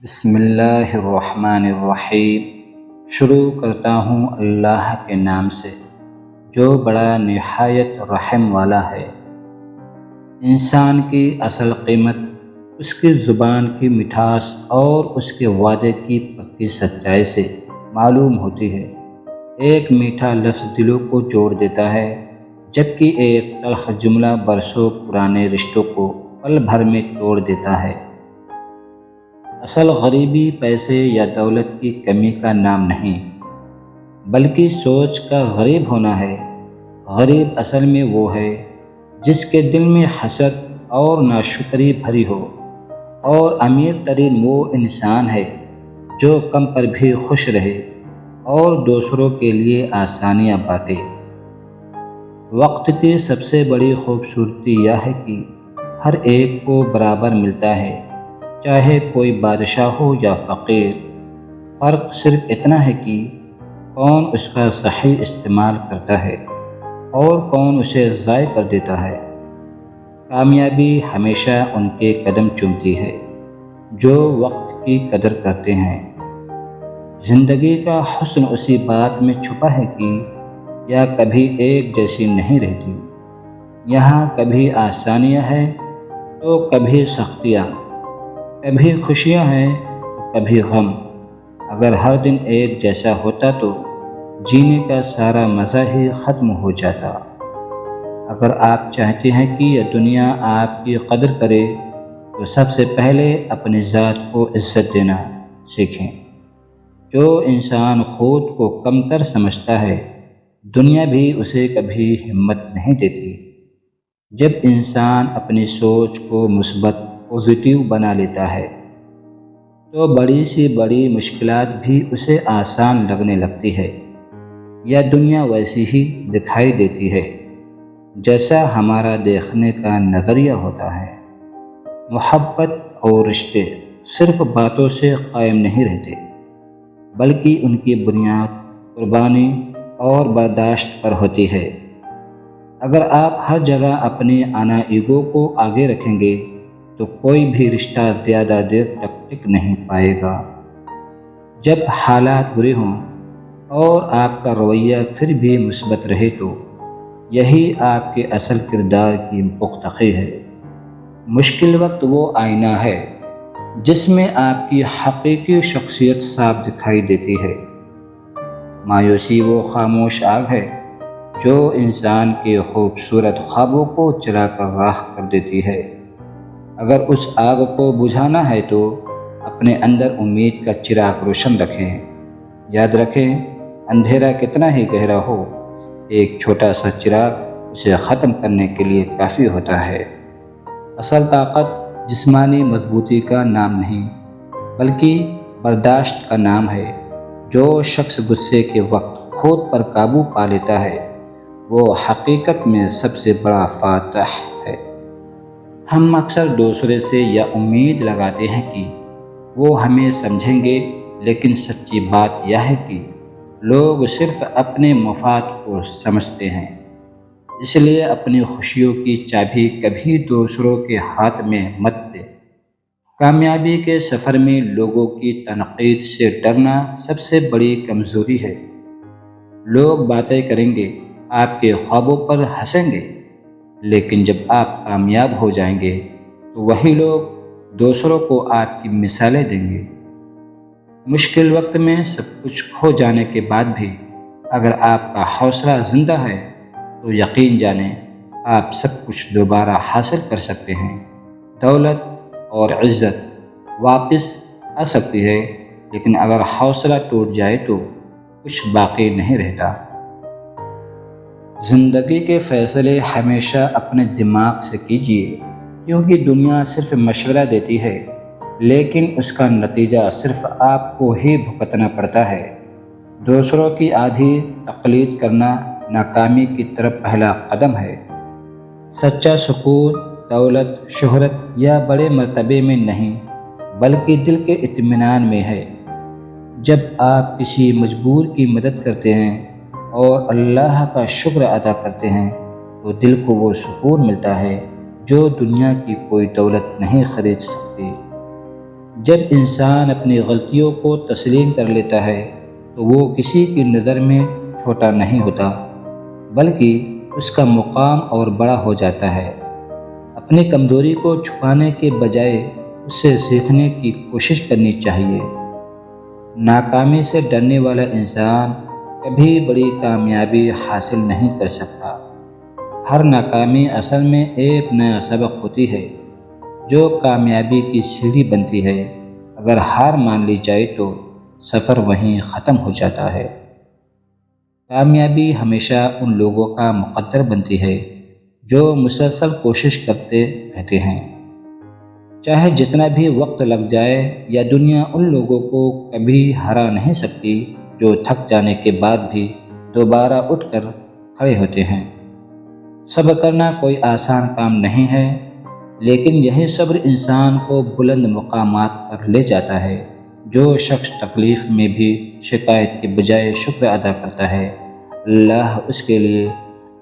بسم اللہ الرحمن الرحیم۔ شروع کرتا ہوں اللہ کے نام سے جو بڑا نہایت رحم والا ہے۔ انسان کی اصل قیمت اس کی زبان کی مٹھاس اور اس کے وعدے کی پکی سچائی سے معلوم ہوتی ہے۔ ایک میٹھا لفظ دلوں کو جوڑ دیتا ہے، جبکہ ایک تلخ جملہ برسوں پرانے رشتوں کو پل بھر میں توڑ دیتا ہے۔ اصل غریبی پیسے یا دولت کی کمی کا نام نہیں، بلکہ سوچ کا غریب ہونا ہے۔ غریب اصل میں وہ ہے جس کے دل میں حسد اور ناشکری بھری ہو، اور امیر ترین وہ انسان ہے جو کم پر بھی خوش رہے اور دوسروں کے لیے آسانیاں بانٹے۔ وقت کی سب سے بڑی خوبصورتی یہ ہے کہ ہر ایک کو برابر ملتا ہے، چاہے کوئی بادشاہ ہو یا فقیر۔ فرق صرف اتنا ہے کہ کون اس کا صحیح استعمال کرتا ہے اور کون اسے ضائع کر دیتا ہے۔ کامیابی ہمیشہ ان کے قدم چومتی ہے جو وقت کی قدر کرتے ہیں۔ زندگی کا حسن اسی بات میں چھپا ہے کہ یہ کبھی ایک جیسی نہیں رہتی۔ یہاں کبھی آسانیاں ہیں تو کبھی سختیاں، کبھی خوشیاں ہیں تو کبھی غم۔ اگر ہر دن ایک جیسا ہوتا تو جینے کا سارا مزہ ہی ختم ہو جاتا۔ اگر آپ چاہتے ہیں کہ یہ دنیا آپ کی قدر کرے تو سب سے پہلے اپنی ذات کو عزت دینا سیکھیں۔ جو انسان خود کو کمتر سمجھتا ہے، دنیا بھی اسے کبھی ہمت نہیں دیتی۔ جب انسان اپنی سوچ کو مثبت پازیٹیو بنا لیتا ہے تو بڑی سی بڑی مشکلات بھی اسے آسان لگنے لگتی ہے۔ یہ دنیا ویسی ہی دکھائی دیتی ہے جیسا ہمارا دیکھنے کا نظریہ ہوتا ہے۔ محبت اور رشتے صرف باتوں سے قائم نہیں رہتے، بلکہ ان کی بنیاد قربانی اور برداشت پر ہوتی ہے۔ اگر آپ ہر جگہ اپنی انا ایگو کو آگے رکھیں گے تو کوئی بھی رشتہ زیادہ دیر تک ٹک نہیں پائے گا۔ جب حالات برے ہوں اور آپ کا رویہ پھر بھی مثبت رہے تو یہی آپ کے اصل کردار کی پختگی ہے۔ مشکل وقت وہ آئینہ ہے جس میں آپ کی حقیقی شخصیت صاف دکھائی دیتی ہے۔ مایوسی وہ خاموش آگ ہے جو انسان کے خوبصورت خوابوں کو چرا کر راکھ کر دیتی ہے۔ اگر اس آگ کو بجھانا ہے تو اپنے اندر امید کا چراغ روشن رکھیں۔ یاد رکھیں، اندھیرا کتنا ہی گہرا ہو، ایک چھوٹا سا چراغ اسے ختم کرنے کے لیے کافی ہوتا ہے۔ اصل طاقت جسمانی مضبوطی کا نام نہیں، بلکہ برداشت کا نام ہے۔ جو شخص غصے کے وقت خود پر قابو پا لیتا ہے وہ حقیقت میں سب سے بڑا فاتح ہے۔ ہم اکثر دوسرے سے یہ امید لگاتے ہیں کہ وہ ہمیں سمجھیں گے، لیکن سچی بات یہ ہے کہ لوگ صرف اپنے مفاد کو سمجھتے ہیں۔ اس لیے اپنی خوشیوں کی چابی کبھی دوسروں کے ہاتھ میں مت دیں۔ کامیابی کے سفر میں لوگوں کی تنقید سے ڈرنا سب سے بڑی کمزوری ہے۔ لوگ باتیں کریں گے، آپ کے خوابوں پر ہنسیں گے، لیکن جب آپ کامیاب ہو جائیں گے تو وہی لوگ دوسروں کو آپ کی مثالیں دیں گے۔ مشکل وقت میں سب کچھ کھو جانے کے بعد بھی اگر آپ کا حوصلہ زندہ ہے تو یقین جانیں آپ سب کچھ دوبارہ حاصل کر سکتے ہیں۔ دولت اور عزت واپس آ سکتی ہے، لیکن اگر حوصلہ ٹوٹ جائے تو کچھ باقی نہیں رہتا۔ زندگی کے فیصلے ہمیشہ اپنے دماغ سے کیجیے، کیونکہ دنیا صرف مشورہ دیتی ہے، لیکن اس کا نتیجہ صرف آپ کو ہی بھگتنا پڑتا ہے۔ دوسروں کی آدھی تقلید کرنا ناکامی کی طرف پہلا قدم ہے۔ سچا سکون دولت، شہرت یا بڑے مرتبے میں نہیں، بلکہ دل کے اطمینان میں ہے۔ جب آپ کسی مجبور کی مدد کرتے ہیں اور اللہ کا شکر ادا کرتے ہیں تو دل کو وہ سکون ملتا ہے جو دنیا کی کوئی دولت نہیں خرید سکتی۔ جب انسان اپنی غلطیوں کو تسلیم کر لیتا ہے تو وہ کسی کی نظر میں چھوٹا نہیں ہوتا، بلکہ اس کا مقام اور بڑا ہو جاتا ہے۔ اپنی کمزوری کو چھپانے کے بجائے اس سے سیکھنے کی کوشش کرنی چاہیے۔ ناکامی سے ڈرنے والا انسان کبھی بڑی کامیابی حاصل نہیں کر سکتا۔ ہر ناکامی اصل میں ایک نیا سبق ہوتی ہے جو کامیابی کی سیڑھی بنتی ہے۔ اگر ہار مان لی جائے تو سفر وہیں ختم ہو جاتا ہے۔ کامیابی ہمیشہ ان لوگوں کا مقدر بنتی ہے جو مسلسل کوشش کرتے رہتے ہیں۔ چاہے جتنا بھی وقت لگ جائے یا دنیا ان لوگوں کو کبھی ہرا نہیں سکتی جو تھک جانے کے بعد بھی دوبارہ اٹھ کر کھڑے ہوتے ہیں۔ صبر کرنا کوئی آسان کام نہیں ہے، لیکن یہی صبر انسان کو بلند مقامات پر لے جاتا ہے۔ جو شخص تکلیف میں بھی شکایت کے بجائے شکر ادا کرتا ہے، اللہ اس کے لیے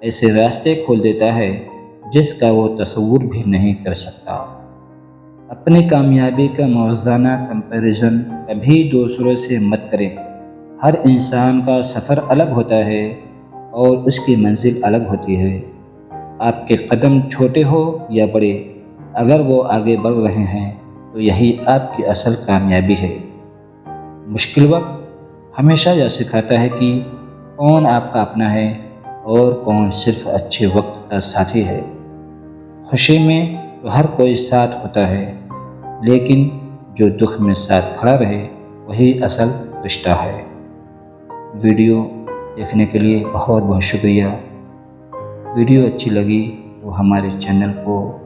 ایسے راستے کھول دیتا ہے جس کا وہ تصور بھی نہیں کر سکتا۔ اپنی کامیابی کا موازنہ کمپیریزن کبھی دوسروں سے مت کریں۔ ہر انسان کا سفر الگ ہوتا ہے اور اس کی منزل الگ ہوتی ہے۔ آپ کے قدم چھوٹے ہو یا بڑے، اگر وہ آگے بڑھ رہے ہیں تو یہی آپ کی اصل کامیابی ہے۔ مشکل وقت ہمیشہ یہ سکھاتا ہے کہ کون آپ کا اپنا ہے اور کون صرف اچھے وقت کا ساتھی ہے۔ خوشی میں تو ہر کوئی ساتھ ہوتا ہے، لیکن جو دکھ میں ساتھ کھڑا رہے وہی اصل رشتہ ہے۔ ویڈیو دیکھنے کے لیے بہت بہت شکریہ۔ ویڈیو اچھی لگی تو ہمارے چینل کو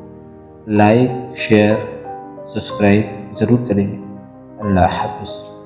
لائک، شیئر، سبسکرائب ضرور کریں۔ اللہ حافظ۔